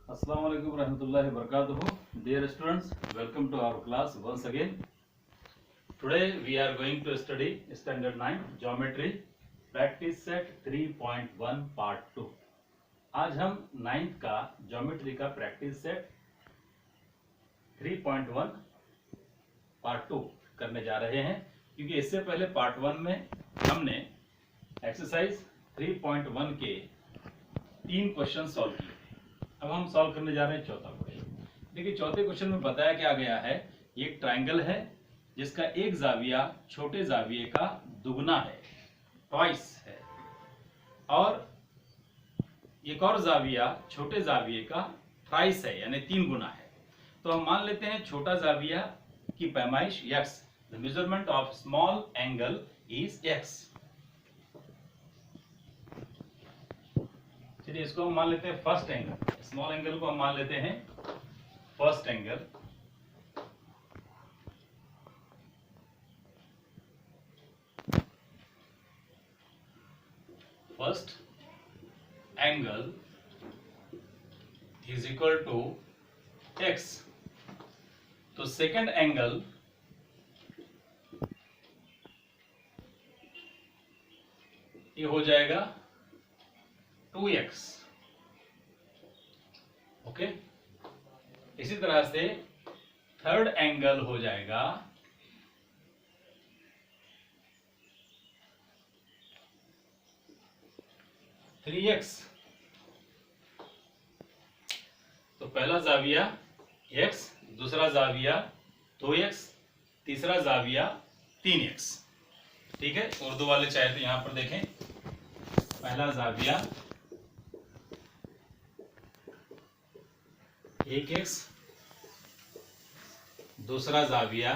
Assalamu alaikum warahmatullahi wabarakatuh. Dear students, welcome to our class once again. Today we are going to study Standard 9 Geometry Practice Set 3.1 Part 2. आज हम 9th का geometry का practice set 3.1 part 2 करने जा रहे हैं, क्योंकि इससे पहले पार्ट 1 में हमने एक्सरसाइज 3.1 के 3 क्वेश्चन सॉल्व किए थे। अब हम सॉल्व करने जा रहे हैं चौथा क्वेश्चन। देखिए, चौथे क्वेश्चन में बताया क्या गया है। एक ट्राइंगल है जिसका एक जाविया छोटे जाविये का दुगना है, ट्वाइस है, और एक और जाविया छोटे जाविये का थ्राइस है, यानी 3 गुना है। तो हम मान लेते हैं छोटा जाविया की पैमाइश x, the measurement of small angle is x। चलिए, इसको हम मान लेते हैं फर्स्ट एंगल। स्मॉल एंगल को हम मान लेते हैं first angle. First angle is equal to x। तो सेकंड एंगल ये हो जाएगा 2x। ओके, इसी तरह से थर्ड एंगल हो जाएगा 3x। तो पहला जाविया x, दूसरा जाविया 2x, तीसरा जाविया 3x। ठीक है, उर्दू वाले चाहे तो यहां पर देखें। पहला जाविया 1x, दूसरा जाविया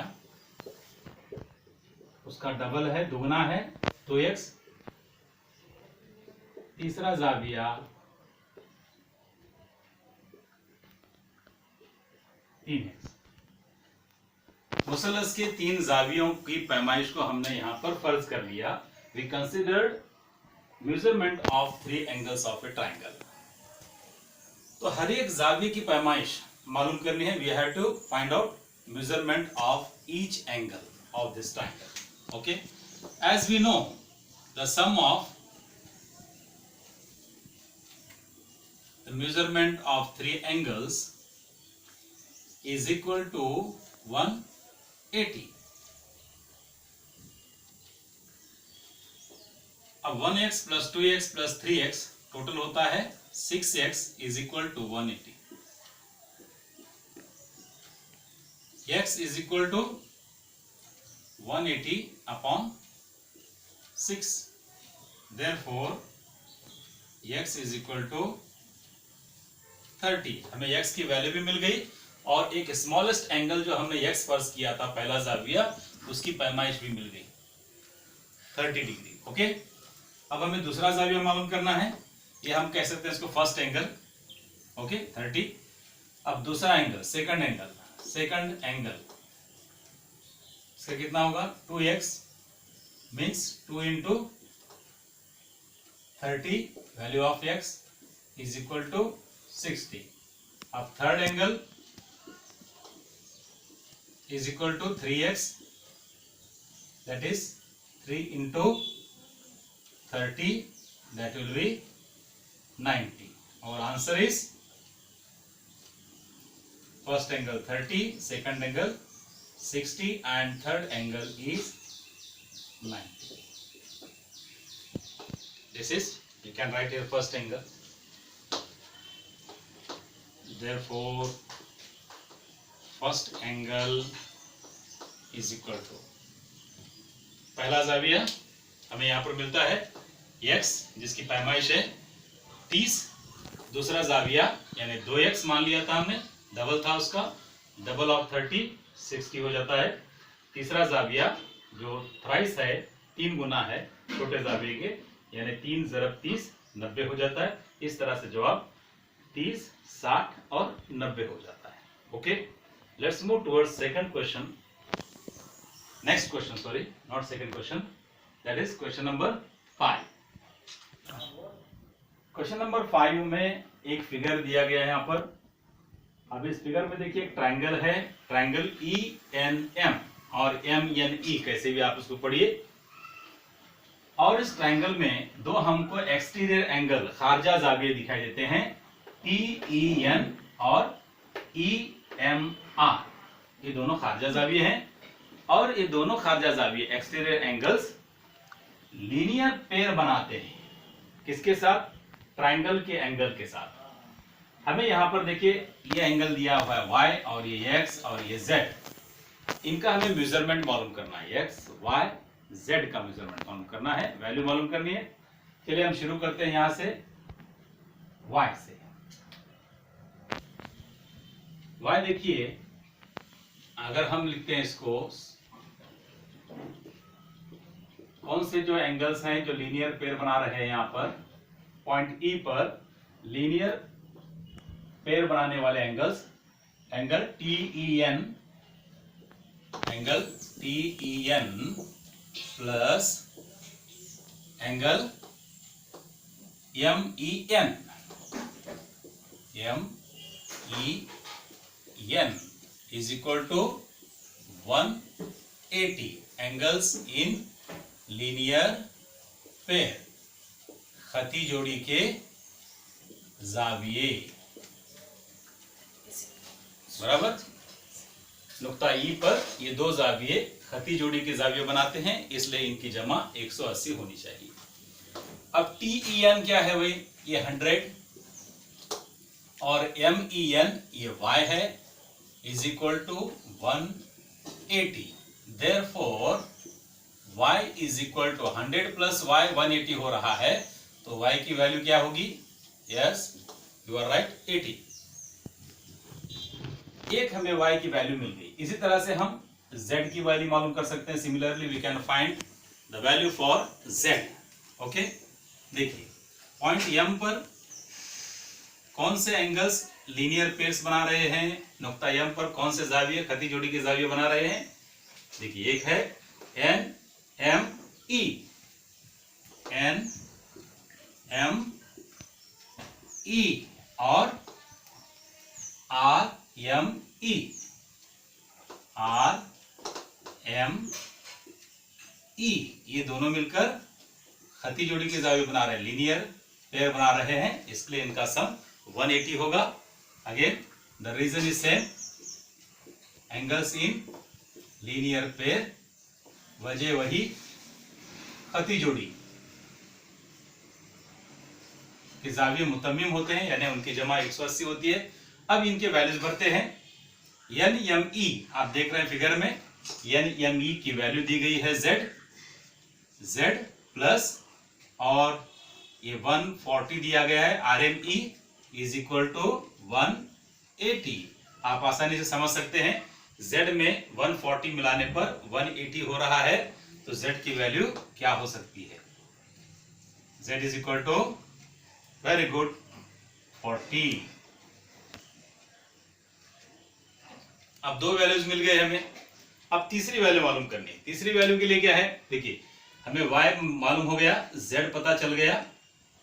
उसका डबल है, दुगना है 2x, तीसरा जाविया 3x। मुसलस के 3 जावियों की पैमाइश को हमने यहां पर फर्ज कर लिया। We considered measurement of 3 angles of a triangle. तो हर एक जाविये की पैमाइश मालूम करनी है। We have to find out measurement of each angle of this triangle. Okay, as we know the sum of the measurement of 3 angles is equal to 180. अब 1x plus 2x plus 3x total होता है 6x is equal to 180. x is equal to 180 upon 6. Therefore x is equal to 30। हमें x की value भी मिल गई और एक smallest angle जो हमने x फर्ज किया था पहला जाविया, उसकी पैमाइश भी मिल गई 30 डिग्री। ओके, अब हमें दूसरा जाविया मालूम करना है। ये हम कह सकते हैं इसको फर्स्ट एंगल। ओके, 30। अब दूसरा एंगल सेकंड एंगल इसका कितना होगा 2x, means 2 into 30, value of x is equal to 60। अब third angle is equal to 3x, that is 3 into 30, that will be 90. Our answer is first angle 30, second angle 60, and third angle is 90. This is, you can write here first angle. Therefore first angle is equal to, पहला जाविया हमें यहां पर मिलता है x, जिसकी पैमाइश है 30। दूसरा जाविया यानी 2x मान लिया था हमने, डबल था उसका, डबल ऑफ 30 60 हो जाता है। तीसरा जाविया जो थ्राइस है, 3 गुना है छोटे जाविये के, यानी 3 × 30 90 हो जाता है। इस तरह से जवाब 30, 60 और 90 हो जाता है। Okay, let's move towards second question. Next question, sorry, not second question, that is question number 5. Question number 5 में एक फिगर दिया गया है यहाँ पर अब इस फिगर में देखिए एक ट्राइंगल है, ट्राइंगल ENM और MNE, कैसे भी आप उसको पढ़िए। और इस ट्राइंगल में दो हमको एक्सटीरियर एंगल खारजा जाविये दिखाई देते हैं, TEN और EMR। ये दोनों खारजा जाविये हैं और ये दोनों खारजा जाविये एक्सटीरियर एंगल्स लीनियर पेयर बनाते हैं। किसके साथ? ट्राइंगल के एंगल के साथ। हमें यहां पर देखिए ये एंगल दिया हुआ है y और ये x और ये z, इनका हमें मेजरमेंट मालूम करना है। x, y, z का मेजरमेंट मालूम करना है, वैल्यू मालूम करनी है। चलिए हम शुरू करते हैं यहां से y से। y देखिए, अगर हम लिखते हैं इसको, कौन से जो एंगल्स हैं जो लीनियर पेयर बना रहे हैं, यहां पर पॉइंट E पर लीनियर पेयर बनाने वाले angles, angle TEN plus angle MEN is equal to 180 angles in linear pair, खती जोड़ी के जाविये, बराबर। नुक्ता ई पर ये दो जाविये खती जोड़ी के जाविये बनाते हैं, इसलिए इनकी जमा 180 होनी चाहिए। अब TEN क्या है भाई? ये 100 और MEN ये y है, is equal to 180। Therefore y is equal to 100 plus y 180 हो रहा है, तो y की वैल्यू क्या होगी? Yes, you are right, 80। एक हमें y की वैल्यू मिल गई। इसी तरह से हम z की वैल्यू मालूम कर सकते हैं। Similarly we can find the value for z। Okay, देखिए पॉइंट M पर कौन से एंगल्स लीनियर पेयर्स बना रहे हैं, नुक्ता M पर कौन से जाविये खती जोड़ी के जाविये बना रहे हैं। देखिए एक है NME और RME, ये दोनों मिलकर खती जोड़ी के जाविये बना रहे हैं, लीनियर पेयर बना रहे हैं, इसलिए इनका सम 180 होगा। Again the reason is same, angles in linear pair, वजह वही, खती जोड़ी के जाविये मुतम्मिम होते हैं, यानी उनकी जमा 180 होती है। अब इनके वैल्यूज भरते हैं। NME आप देख रहे हैं फिगर में, NME की वैल्यू दी गई है Z प्लस और ये 140 दिया गया है, RME इज इक्वल टू 180। आप आसानी से समझ सकते हैं, Z में 140 मिलाने पर 180 हो रहा है, तो Z की वैल्यू क्या हो सकती है? Z is equal to, very good, 40। अब दो वैल्यूज मिल गए हमें। अब तीसरी वैल्यू मालूम करनी है। तीसरी वैल्यू के लिए क्या है? देखिए हमें y मालूम हो गया, z पता चल गया।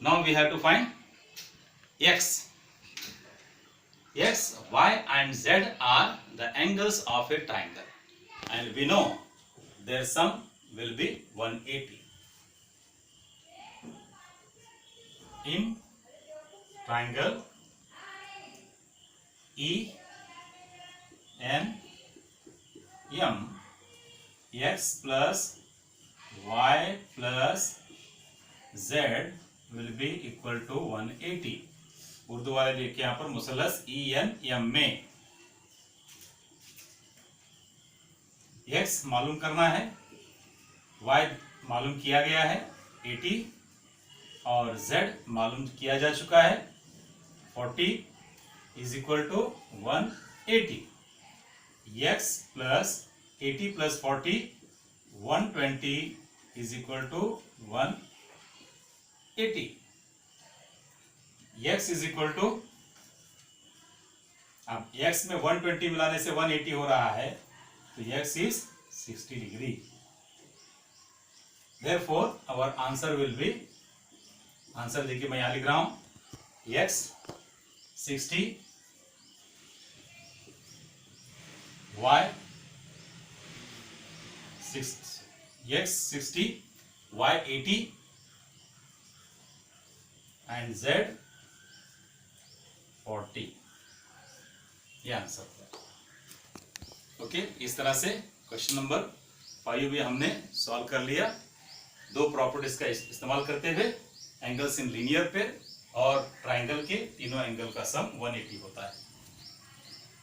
Now we have to find x, y and z are the angles of a triangle and we know their sum will be 180 in triangle ENM, x plus y plus z will be equal to 180। Urdu वाले देखिए यहां पर मुसलस ENM में x मालूम करना है, y मालूम किया गया है 80 और z मालूम किया जा चुका है 40 is equal to 180। x plus 80 plus 40 120 is equal to 180। x is equal to, अब x में 120 मिलाने से 180 हो रहा है, तो x is 60 degree. Therefore our answer will be, answer देखिए मैं यहां लिख रहा हूं, x 60 y x 60, y 80 and z 40, ये आंसर होगा। ओके, इस तरह से क्वेश्चन नंबर 5 भी हमने सॉल्व कर लिया, दो प्रॉपर्टीज का इस्तेमाल करते हुए, एंगल्स इन लीनियर पेयर और ट्राइंगल के तीनों एंगल का सम 180 होता है।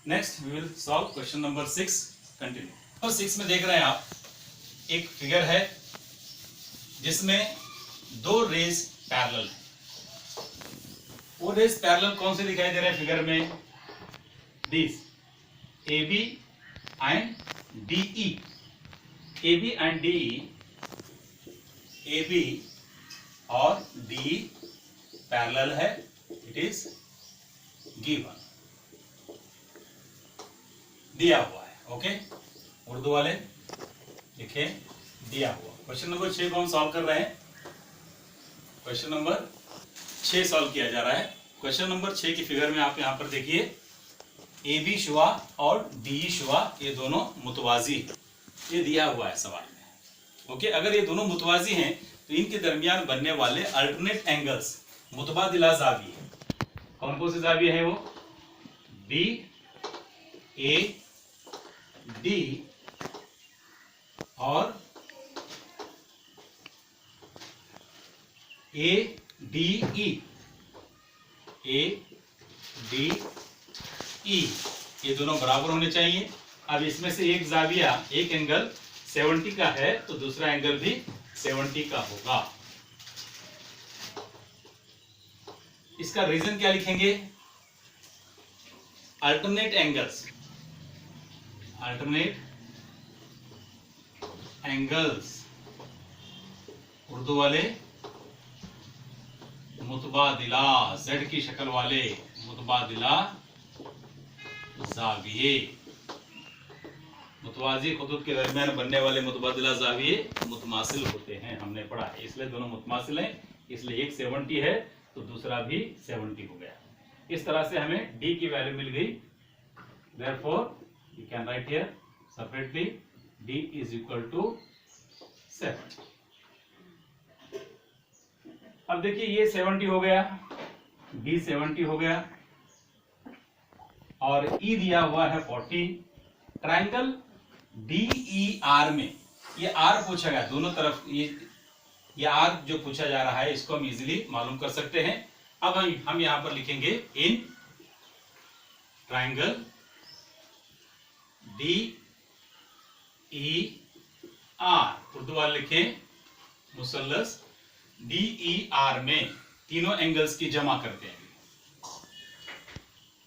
Next we will solve question number 6, continue. तो 6 में देख रहे हैं आप, एक फिगर है जिसमें दो रेज पैरेलल है। वो रेज पैरेलल कौन से दिखाई दे रहे हैं फिगर में? This AB and DE, AB and DE, AB और DE पैरेलल है, इट इज गिवन, दिया हुआ है। ओके, उर्दू वाले लिखे दिया हुआ। क्वेश्चन नंबर 6 को हम सॉल्व कर रहे हैं। क्वेश्चन नंबर 6 सॉल्व किया जा रहा है। क्वेश्चन नंबर 6 की फिगर में आप यहां पर देखिए, AB शुआ और DE शुआ ये दोनों मुतवाजी है, ये दिया हुआ है सवाल में। ओके, अगर ये दोनों मुतवाजी हैं तो इनके दरमियान बनने वाले अल्टरनेट एंगल्स मुतबादिला ज़ाविये, कौन कौन से ज़ाविये हैं वो? BAD और ADE, ये दोनों बराबर होने चाहिए। अब इसमें से एक ज़ाविया, एक एंगल 70 का है तो दूसरा एंगल भी 70 का होगा। इसका रीजन क्या लिखेंगे? Alternate angles, alternate angles Urdu वाले मुतबादिला, जेड की शक्ल वाले मुतबादिला ज़ाविये, मुतवाजी खुतूत के दरमियान बनने वाले मुतबादिला ज़ाविये मुतमासिल होते हैं, हमने पढ़ा है। इसलिए दोनों मुतमासिल हैं, इसलिए एक 70 है तो दूसरा भी 70 हो गया। इस तरह से हमें D की वैल्यू मिल गई। Therefore, you can write here separately D is equal to 7। अब देखिए ये 70 हो गया, B 70 हो गया और E दिया हुआ है 40। ट्राइंगल DER में ये R पूछा गया, दोनों तरफ ये R जो पूछा जा रहा है इसको हम इजीली मालूम कर सकते हैं। अब हम यहां पर लिखेंगे इन ट्राइंगल DER, उर्दू वाले लिखें मुसल्लस DER में तीनों एंगल्स की जमा करते हैं।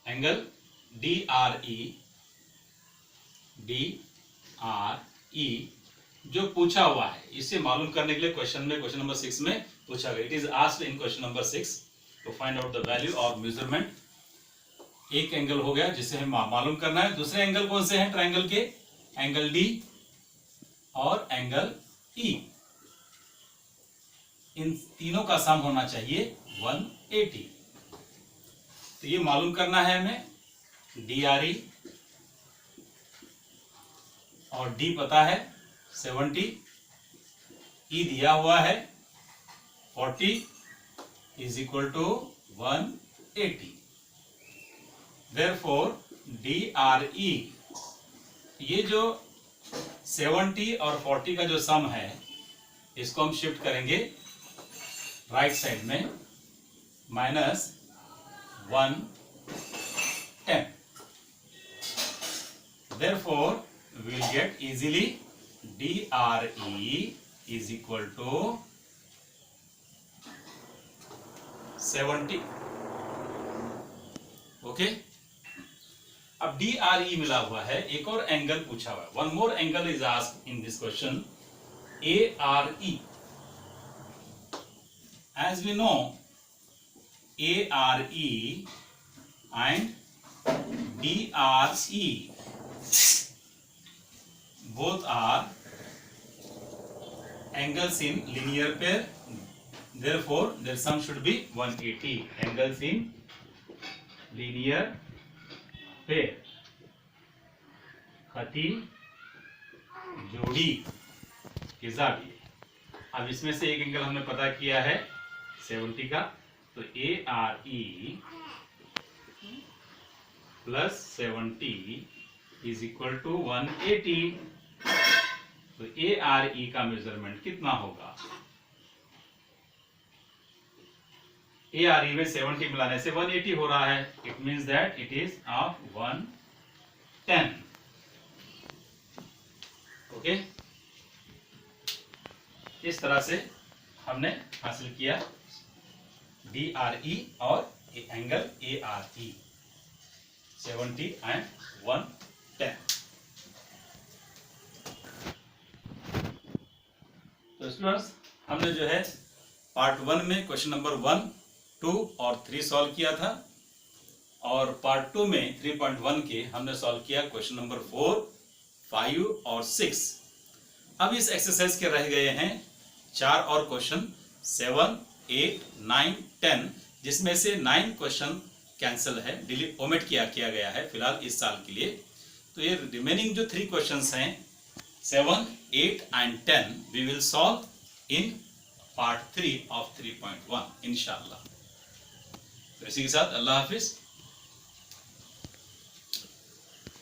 एंगल DRE जो पूछा हुआ है, इसे मालूम करने के लिए क्वेश्चन नंबर 6 में पूछा गया। It is asked in question number 6 to find out the value of measurement. एक एंगल हो गया जिसे हमें मालूम करना है। दूसरे एंगल कौन से हैं ट्राइंगल के? एंगल D और एंगल E, इन तीनों का सम होना चाहिए 180। तो ये मालूम करना है हमें। DRE और D पता है 70, E दिया हुआ है 40 is equal to 180। Therefore DRE, ये जो 70 और 40 का जो सम है इसको हम शिफ्ट करेंगे राइट साइड में, -110। Therefore we will get easily DRE is equal to 70। Okay, अब DRE मिला हुआ है, एक और एंगल पूछा हुआ है। One more angle is asked in this question, ARE। As we know, ARE and DRE both are angles in linear pair. Therefore, their sum should be 180. Angles in linear pair. खती जोड़ी के जाविये। अब इसमें से एक एंगल हमने पता किया है 70 का, तो ARE plus 70 is equal to 180। तो ARE का मेजरमेंट कितना होगा? ARE में 70 मिलाने से 180 हो रहा है। It means that it is of 110। Okay, इस तरह से हमने हासिल किया DRE और एंगल ARE 70 एंड 110। तो स्टूडेंट्स, हमने जो है पार्ट 1 में क्वेश्चन नंबर 1, 2 और 3 सॉल्व किया था, और पार्ट 2 में 3.1 के हमने सॉल्व किया क्वेश्चन नंबर 4, 5 और 6। अब इस एक्सरसाइज के रह गए हैं 4 और क्वेश्चन 7, 8, 9, 10, जिसमें से 9 क्वेश्चन कैंसिल है, डिलीट ओमिट किया गया है फिलहाल इस साल के लिए। तो ये रिमेनिंग जो 3 क्वेश्चंस हैं 7, 8 and 10 we will solve in part 3 of 3.1 इंशाल्लाह। तो इसी के साथ अल्लाह हाफिज।